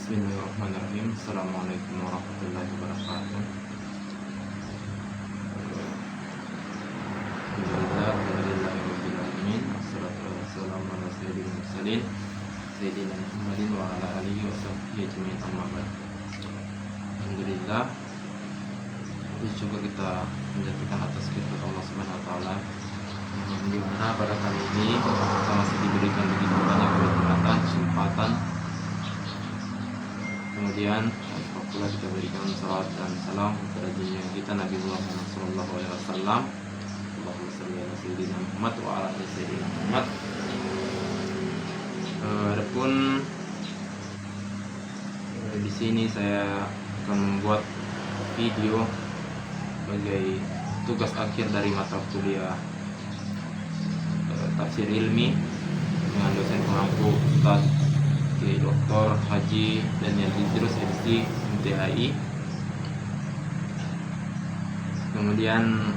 Bismillahirrahmanirrahim. Assalamualaikum warahmatullahi wabarakatuh. Alhamdulillahirrahmanirrahim. Assalatu wassalamu ala sayyidil mursalin Sayyidina Muhammadin wa ala alihi wa sahbihi ajma'in, amma ba'd. Alhamdulillah, syukur kita menjatuhkan atas firman Allah Subhanahu wa taala, di mana pada kali ini kita masih diberikan begitu banyak kesempatan. Kemudian pula kita berikan salat dan salam kepada junjungan kita Nabi Muhammad sallallahu alaihi wasallam. Allahumma shalli ala sayyidina Muhammad wa ala ali sayyidina Muhammad. Adapun di sini saya akan membuat video sebagai tugas akhir dari mata kuliah tafsir ilmi dengan dosen pengampu Ustaz Dr. Haji Daniel Idrus MC MTHI. Kemudian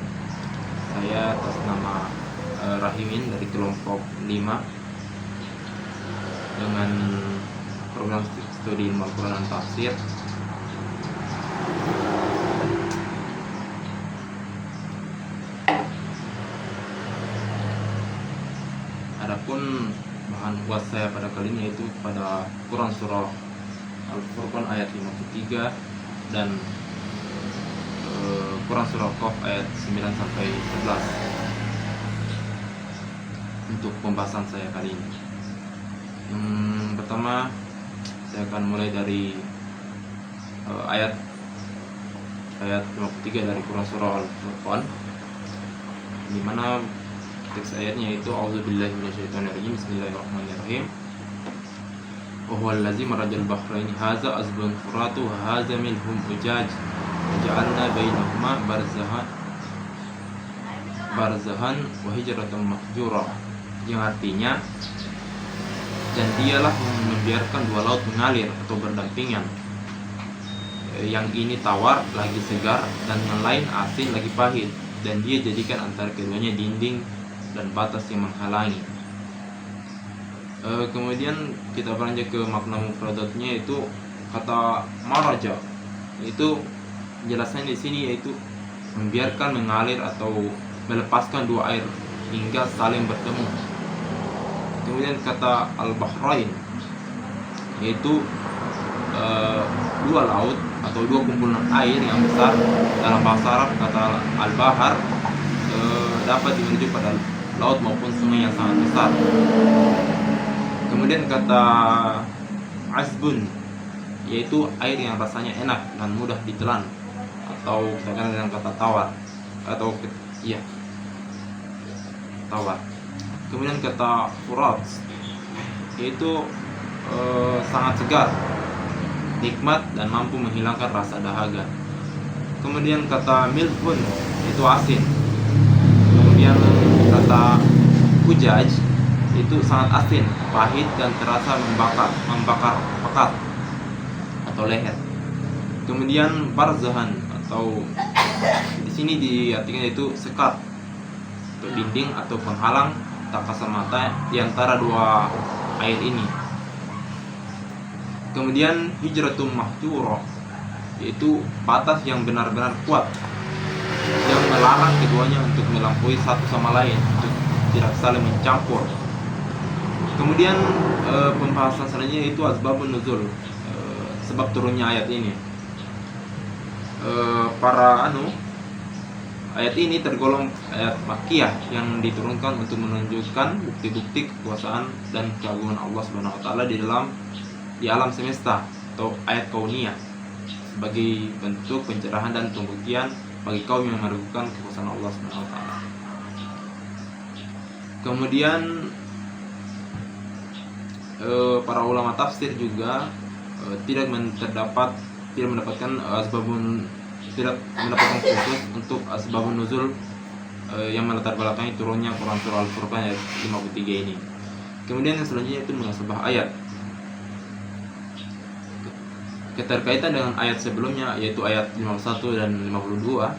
saya atas nama Rahimin dari kelompok 5 dengan program studi ilmu Al-Quran dan tafsir. Adapun bahan buat saya pada kali ini yaitu pada Quran surah Al-Furqan ayat 53 dan Quran surah Qaf ayat 9 sampai 11 untuk pembahasan saya kali ini. Yang pertama saya akan mulai dari ayat 53 dari Quran surah Al-Furqan, di mana teks ayatnya itu A'udzubillahi minasyaitonirrajim. Bismillahirrahmanirrahim. Wa huwal ladzi marajal bahraini hadza azbun furatu wa hadza minhum ujaj wa ja'alna bainahuma barzahan wa hijratan mahjura, yang artinya, dan dialah yang membiarkan dua laut mengalir atau berdampingan, yang ini tawar lagi segar dan yang lain asin lagi pahit, dan dia jadikan antara keduanya dinding dan batas yang menghalangi. Kemudian kita beranjak ke makna mufradatnya, yaitu kata maraja, itu jelasannya di sini yaitu membiarkan mengalir atau melepaskan dua air hingga saling bertemu. Kemudian kata al-bahrain yaitu dua laut atau dua kumpulan air yang besar. Dalam bahasa Arab kata al-bahar dapat merujuk pada laut maupun sungai yang sangat besar. Kemudian kata azbun yaitu air yang rasanya enak dan mudah ditelan, atau kita kenal dengan kata tawar atau tawar. Kemudian kata furat yaitu sangat segar, nikmat dan mampu menghilangkan rasa dahaga. Kemudian kata milhun itu asin. Kemudian kata hujaj itu sangat asin, pahit dan terasa membakar pekat atau leher. Kemudian barzahan atau di sini diartikan itu sekat atau dinding atau penghalang tak kasat mata di antara dua air ini. Kemudian hijratum mahjura yaitu batas yang benar-benar kuat yang melarang keduanya untuk melampaui satu sama lain, untuk tidak saling mencampur. Kemudian pembahasan selanjutnya itu asbabun nuzul, sebab turunnya ayat ini. Ayat ini tergolong ayat makkiyah yang diturunkan untuk menunjukkan bukti-bukti kekuasaan dan keagungan Allah Subhanahu wa taala di alam semesta, atau ayat kauniyah, sebagai bentuk pencerahan dan pembuktian bagi kaum yang meragukan kekuasaan Allah Subhanahu wa taala. Kemudian para ulama tafsir juga tidak mendapatkan khusus untuk asbabun nuzul yang melatar belakangi turunnya Quran surah Al-Furqan ayat 53 ini. Kemudian yang selanjutnya itu munasabah ayat, keterkaitan dengan ayat sebelumnya yaitu ayat 51 dan 52.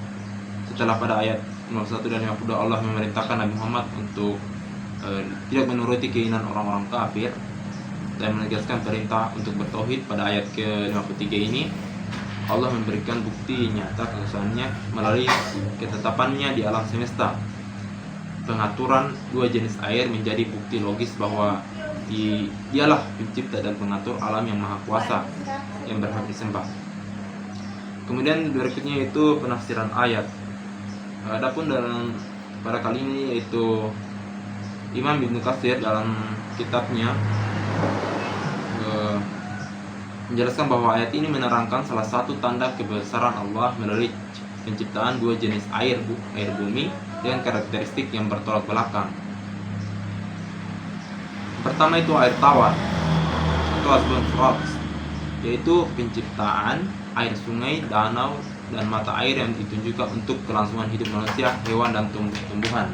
Setelah pada ayat 51 dan 52 Allah memerintahkan Nabi Muhammad untuk tidak menuruti keinginan orang-orang kafir, dan menegaskan perintah untuk bertauhid pada ayat ke-53 ini, Allah memberikan bukti nyata kekuasaannya melalui ketetapannya di alam semesta. Pengaturan dua jenis air menjadi bukti logis bahwa dialah pencipta dan pengatur alam yang maha kuasa yang berhak disembah. Kemudian berikutnya itu penafsiran ayat. Adapun pada kali ini yaitu Imam Ibnu Katsir dalam kitabnya menjelaskan bahwa ayat ini menerangkan salah satu tanda kebesaran Allah melalui penciptaan dua jenis air bumi dengan karakteristik yang bertolak belakang. Pertama itu air tawar atau asbun furat, yaitu penciptaan air sungai, danau, dan mata air yang ditunjukkan untuk kelangsungan hidup manusia, hewan, dan tumbuhan.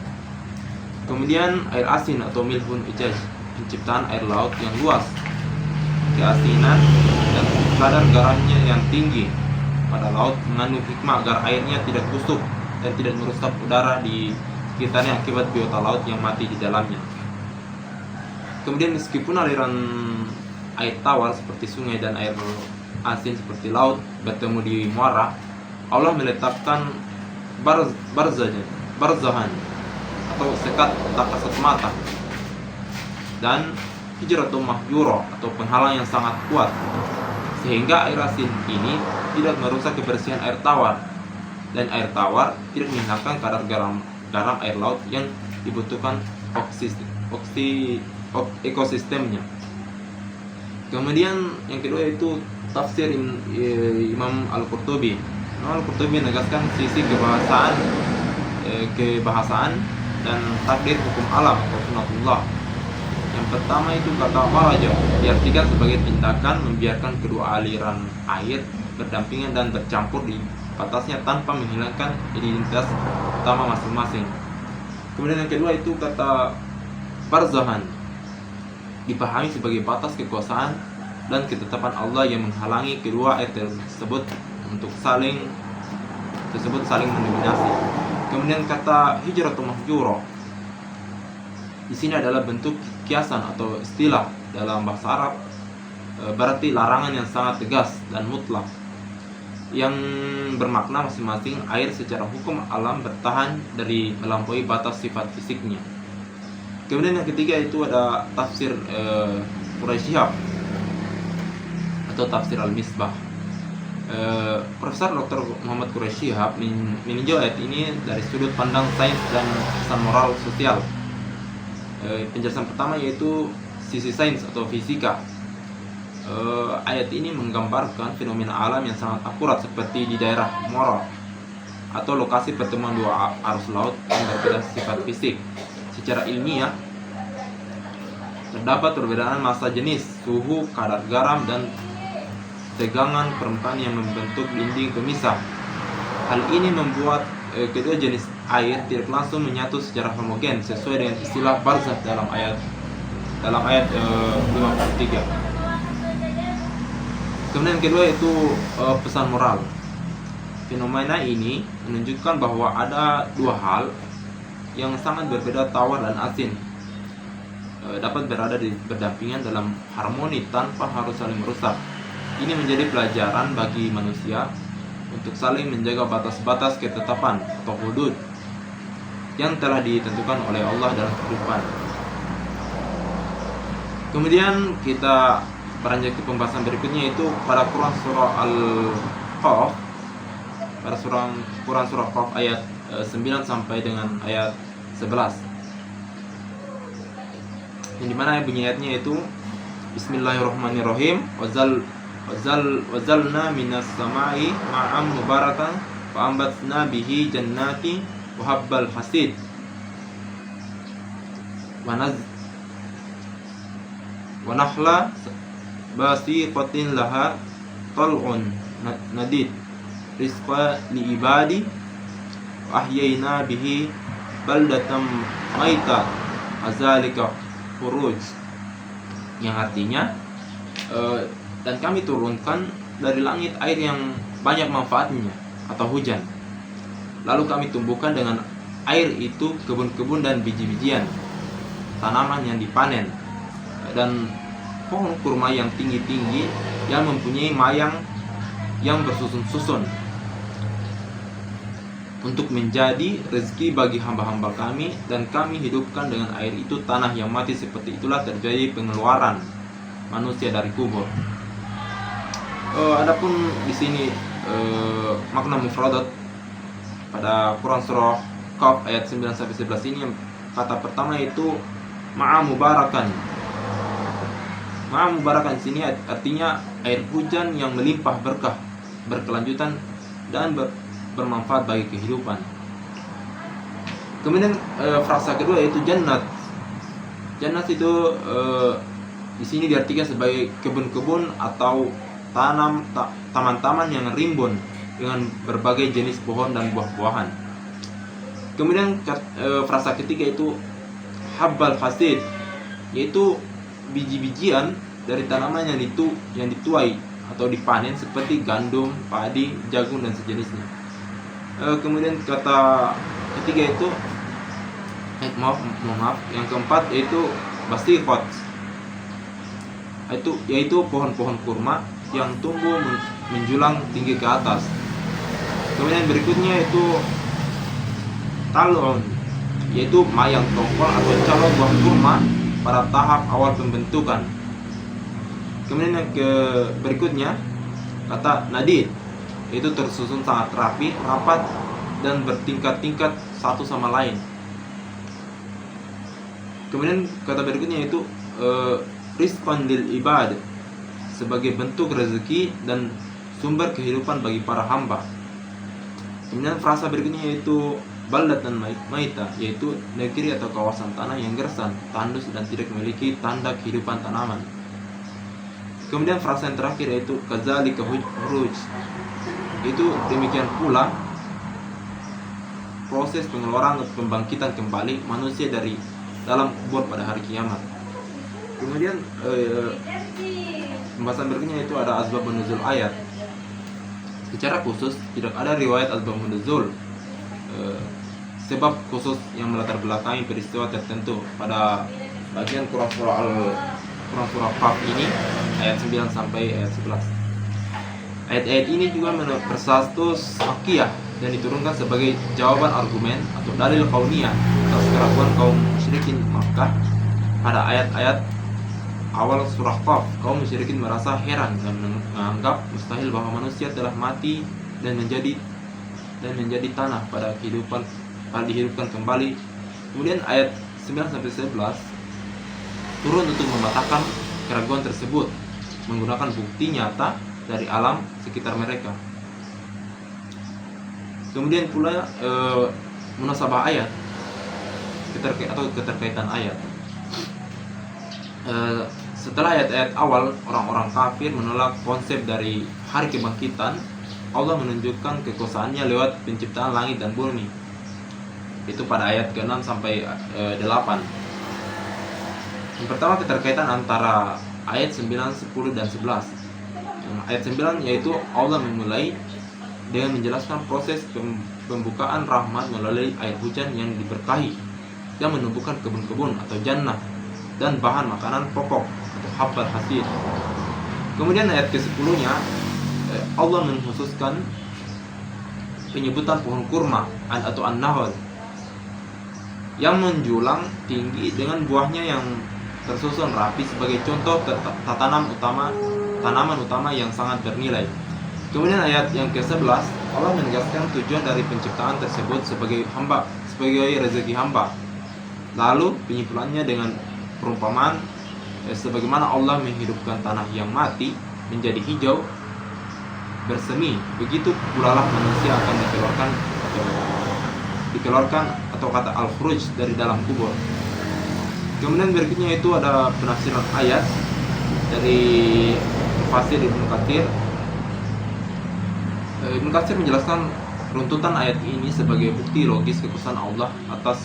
Kemudian air asin atau milhun ijaz, penciptaan air laut yang luas, keasinan dan kadar garamnya yang tinggi pada laut mengandung hikmah agar airnya tidak busuk dan tidak merusak udara di sekitarnya akibat biota laut yang mati di dalamnya. Kemudian meskipun aliran air tawar seperti sungai dan air asin seperti laut bertemu di muara, Allah meletakkan barzahan atau sekat tak kasat mata dan hijratun mahjura atau penghalang yang sangat kuat, sehingga air asin ini tidak merusak kebersihan air tawar, dan air tawar tidak menghilangkan kadar garam air laut yang dibutuhkan ekosistemnya. Kemudian yang kedua yaitu tafsir Imam Al-Qurtubi. Imam Al-Qurtubi menegaskan sisi kebahasaan dan takdir hukum alam atau sunatullah. Yang pertama itu kata maraja, diartikan sebagai tindakan membiarkan kedua aliran air berdampingan dan bercampur di batasnya tanpa menghilangkan identitas utama masing-masing. Kemudian yang kedua itu kata barzahan, dipahami sebagai batas kekuasaan dan ketetapan Allah yang menghalangi kedua air tersebut untuk saling mendominasi. Kemudian kata hijratun mahjura di sini adalah bentuk kiasan atau istilah dalam bahasa Arab, berarti larangan yang sangat tegas dan mutlak yang bermakna masing-masing air secara hukum alam bertahan dari melampaui batas sifat fisiknya. Kemudian yang ketiga itu ada tafsir Quraisy Shihab atau tafsir Al-Misbah. Profesor Dr. Muhammad Quraisy Shihab meninjau ayat ini dari sudut pandang sains dan pesan moral sosial. Penjelasan pertama yaitu sisi sains atau fisika. Ayat ini menggambarkan fenomena alam yang sangat akurat seperti di daerah Moro atau lokasi pertemuan dua arus laut yang berbeda sifat fisik. Secara ilmiah terdapat perbedaan massa jenis, suhu, kadar garam, dan tegangan permukaan yang membentuk dinding pemisah. Hal ini membuat kedua jenis air tidak langsung menyatu secara homogen sesuai dengan istilah barzakh dalam ayat 53. Kemudian kedua itu pesan moral. Fenomena ini menunjukkan bahwa ada dua hal yang sangat berbeda, tawar dan asin, dapat berdampingan dalam harmoni tanpa harus saling merusak. Ini menjadi pelajaran bagi manusia untuk saling menjaga batas-batas ketetapan atau hudud yang telah ditentukan oleh Allah dalam kehidupan. Kemudian kita beranjak ke pembahasan berikutnya, yaitu pada Quran surah Al-Qaf, pada Quran surah Qaf ayat 9 sampai dengan ayat 11, yang dimana bunyi ayatnya itu Bismillahirrahmanirrahim, wazalna minas samai ma'am mubarakan wa ambatna bihi jannati wa habbal hasid wa nahla basiqatin laha tal'un nadid rizqa li ibadi wa ahyayna bihi baldatan maita azalika khuruj, yang artinya dan kami turunkan dari langit air yang banyak manfaatnya atau hujan, lalu kami tumbuhkan dengan air itu kebun-kebun dan biji-bijian, tanaman yang dipanen, dan pohon kurma yang tinggi-tinggi yang mempunyai mayang yang bersusun-susun untuk menjadi rezeki bagi hamba-hamba kami, dan kami hidupkan dengan air itu tanah yang mati. Seperti itulah terjadi pengeluaran manusia dari kubur. Adapun di sini makna mufradat pada Quran surah Qaf ayat 9-11 ini, kata pertama itu ma'a mubarakan. Ma'a mubarakan di sini artinya air hujan yang melimpah berkah, berkelanjutan dan bermanfaat bagi kehidupan. Kemudian frasa kedua yaitu jannat. Jannat itu di sini diartikan sebagai kebun-kebun atau taman-taman yang rimbun dengan berbagai jenis pohon dan buah-buahan. Kemudian frasa ketiga itu habbal hasid, yaitu biji-bijian dari tanaman yang dituai atau dipanen seperti gandum, padi, jagung dan sejenisnya. Kemudian kata ketiga itu maaf, yang keempat yaitu bastikot, yaitu pohon-pohon kurma yang tumbuh menjulang tinggi ke atas. Kemudian berikutnya itu talon, yaitu mayang tongkol atau calon buah kurma pada tahap awal pembentukan. Kemudian yang berikutnya kata nadid, itu tersusun sangat rapi, rapat dan bertingkat-tingkat satu sama lain. Kemudian kata berikutnya itu rizqan lil ibad, sebagai bentuk rezeki dan sumber kehidupan bagi para hamba. Kemudian frasa berikutnya yaitu baldat dan maita, yaitu negeri atau kawasan tanah yang gersang, tandus dan tidak memiliki tanda kehidupan tanaman. Kemudian frasa yang terakhir yaitu kadzalika huruj, itu demikian pula proses pengeluaran atau pembangkitan kembali manusia dari dalam kubur pada hari kiamat. Kemudian pembahasan berikutnya itu ada asbabun nuzul ayat. Secara khusus tidak ada riwayat asbabun nuzul, sebab khusus yang melatar belakangi peristiwa tertentu pada bagian Quran surah Qaf ini ayat 9 sampai ayat 11. Ayat-ayat ini juga berstatus makiyah dan diturunkan sebagai jawaban argumen atau dalil kauniyah atas keraguan kaum musyrikin Makkah. Pada ayat-ayat awal surah Qaf, kaum musyrikin merasa heran dan menganggap mustahil bahwa manusia telah mati dan menjadi tanah pada dihidupkan kembali. Kemudian ayat 9 sampai 11 turun untuk mematahkan keraguan tersebut menggunakan bukti nyata dari alam sekitar mereka. Kemudian pula munasabah ayat atau keterkaitan ayat. Setelah ayat-ayat awal orang-orang kafir menolak konsep dari hari kebangkitan, Allah menunjukkan kekuasaannya lewat penciptaan langit dan bumi. Itu pada ayat ke-6 sampai 8. Yang pertama keterkaitan antara ayat 9, 10 dan 11. Ayat 9 yaitu Allah memulai dengan menjelaskan proses pembukaan rahmat melalui air hujan yang diberkahi yang menumbuhkan kebun-kebun atau jannah dan bahan makanan pokok atau habbal hasid. Kemudian ayat ke-10-nya Allah mengkhususkan penyebutan pohon kurma atau an-nahl yang menjulang tinggi dengan buahnya yang tersusun rapi sebagai contoh tanaman utama yang sangat bernilai. Kemudian ayat yang ke-11 Allah menegaskan tujuan dari penciptaan tersebut sebagai rezeki hamba. Lalu penyimpulannya dengan perumpamaan sebagaimana Allah menghidupkan tanah yang mati menjadi hijau bersemi, begitu pula lah manusia akan dikeluarkan atau kata al-khuruj dari dalam kubur. Kemudian berikutnya itu ada penafsiran ayat dari Fasir Ibnu Katsir. Ibnu Katsir menjelaskan runtutan ayat ini sebagai bukti logis kekuasaan Allah atas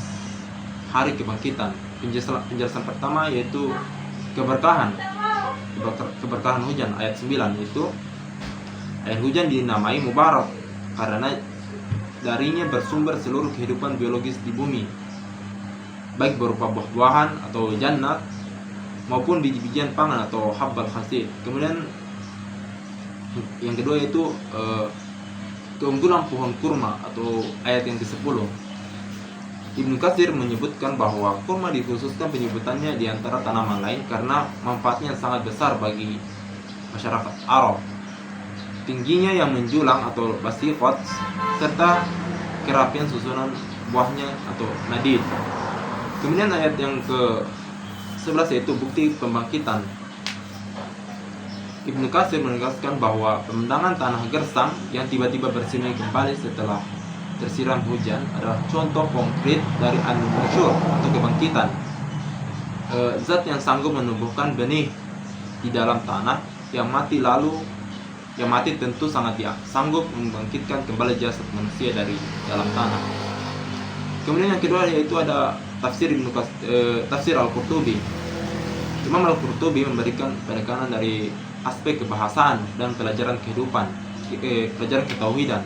hari kebangkitan. Penjelasan pertama yaitu keberkahan hujan. Ayat 9 yaitu air hujan dinamai mubarak karena darinya bersumber seluruh kehidupan biologis di bumi, baik berupa buah-buahan atau jannat maupun biji-bijian pangan atau habbal hasid. Kemudian yang kedua yaitu keunggulan pohon kurma atau ayat yang ke-10. Ibnu Katsir menyebutkan bahwa kurma dikhususkan penyebutannya di antara tanaman lain karena manfaatnya sangat besar bagi masyarakat Arab. Tingginya yang menjulang atau basifat serta kerapian susunan buahnya atau nadid. Kemudian ayat yang ke-11 yaitu bukti pembangkitan. Ibnu Katsir menegaskan bahwa pemandangan tanah gersang yang tiba-tiba bersemi kembali setelah tersiram hujan adalah contoh konkret dari an-nusyur atau kebangkitan. Zat yang sanggup menumbuhkan benih di dalam tanah yang mati tentu sangat sanggup membangkitkan kembali jasad manusia dari dalam tanah. Kemudian yang kedua yaitu ada tafsir Al-Qurtubi. Imam Al-Qurtubi memberikan penekanan dari aspek kebahasaan dan pelajaran kehidupan, pelajaran ketauhidan.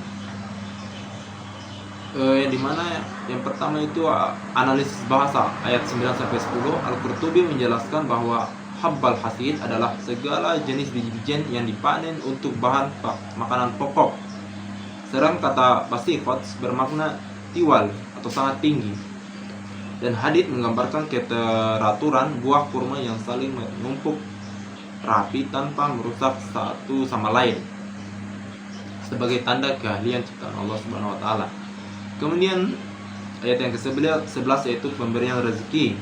Yang dimana yang pertama itu analisis bahasa ayat 9-10. Al-Qurtubi menjelaskan bahwa habbal hasid adalah segala jenis biji-bijian yang dipanen untuk bahan makanan pokok. Sedang kata basifat bermakna tiwal atau sangat tinggi, dan hadid menggambarkan keteraturan buah kurma yang saling menumpuk rapi tanpa merusak satu sama lain sebagai tanda keahlian ciptaan Allah Subhanahu wa taala. Kemudian ayat yang ke-11 yaitu pemberian rezeki.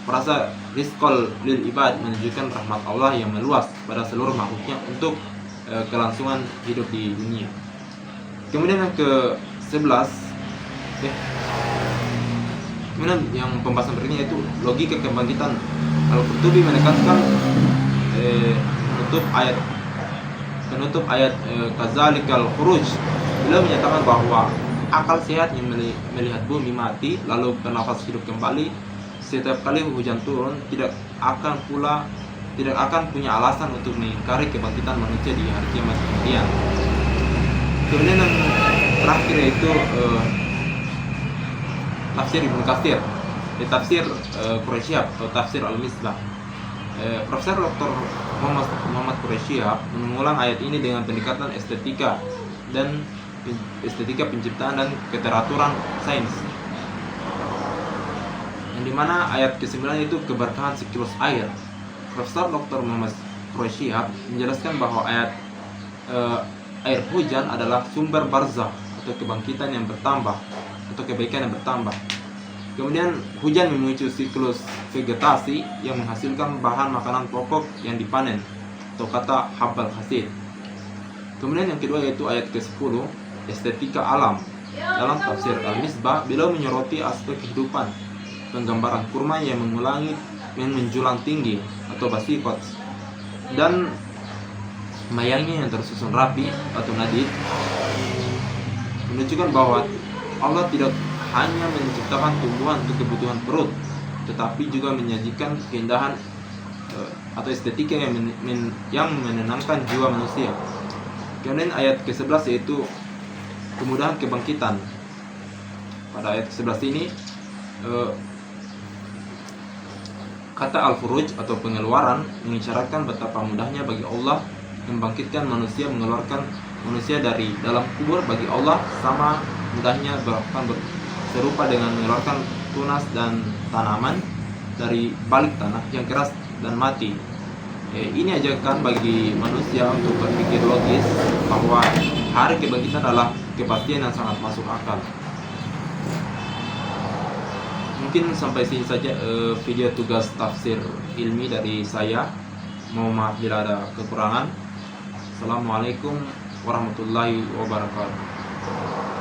Frasa rizqal lil ibad menunjukkan rahmat Allah yang meluas pada seluruh makhluknya untuk kelangsungan hidup di dunia. Kemudian yang ke-11 kemudian yang pembahasan berikutnya yaitu logika kebangkitan. Al-Qurtubi menekankan penutup ayat kazalikal khuruj. Beliau menyatakan bahwa akal sehat yang melihat bumi mati lalu bernafas hidup kembali setiap kali hujan turun tidak akan punya alasan untuk mengingkari kebangkitan manusia di hari kiamat kemudian. Kemudian yang terakhir yaitu tafsir Ibnu Katsir, tafsir Quraisyhab atau tafsir Al-Misbah. Profesor Dr. Muhammad Quraisyhab mengulang ayat ini dengan pendekatan estetika penciptaan dan keteraturan sains, yang dimana ayat ke-9 itu keberkahan sekilas air. Profesor Dr. Muhammad Quraisyhab menjelaskan bahwa air hujan adalah sumber barzah atau kebangkitan yang bertambah atau kebaikan yang bertambah. Kemudian hujan memicu siklus vegetasi yang menghasilkan bahan makanan pokok yang dipanen atau kata habbal hasid. Kemudian yang kedua yaitu ayat ke-10 estetika alam. Dalam tafsir Al-Misbah, beliau menyoroti aspek kehidupan, penggambaran kurma yang menjulang tinggi atau basifat, dan mayangnya yang tersusun rapi atau nadid, menunjukkan bahwa Allah tidak hanya menciptakan tumbuhan untuk kebutuhan perut, tetapi juga menyajikan keindahan atau estetika yang menenangkan jiwa manusia. Kemudian ayat ke-11 yaitu kemudahan kebangkitan. Pada ayat ke-11 ini kata al-furuj atau pengeluaran mengisyaratkan betapa mudahnya bagi Allah membangkitkan manusia, mengeluarkan manusia dari dalam kubur. Bagi Allah sama mudahnya serupa dengan mengeluarkan tunas dan tanaman dari balik tanah yang keras dan mati. Ini ajakan bagi manusia untuk berpikir logis bahwa hari kebangkitan adalah kepastian yang sangat masuk akal. Mungkin sampai sini saja video tugas tafsir ilmi dari saya. Mohon maaf bila ada kekurangan. Assalamualaikum warahmatullahi wabarakatuh.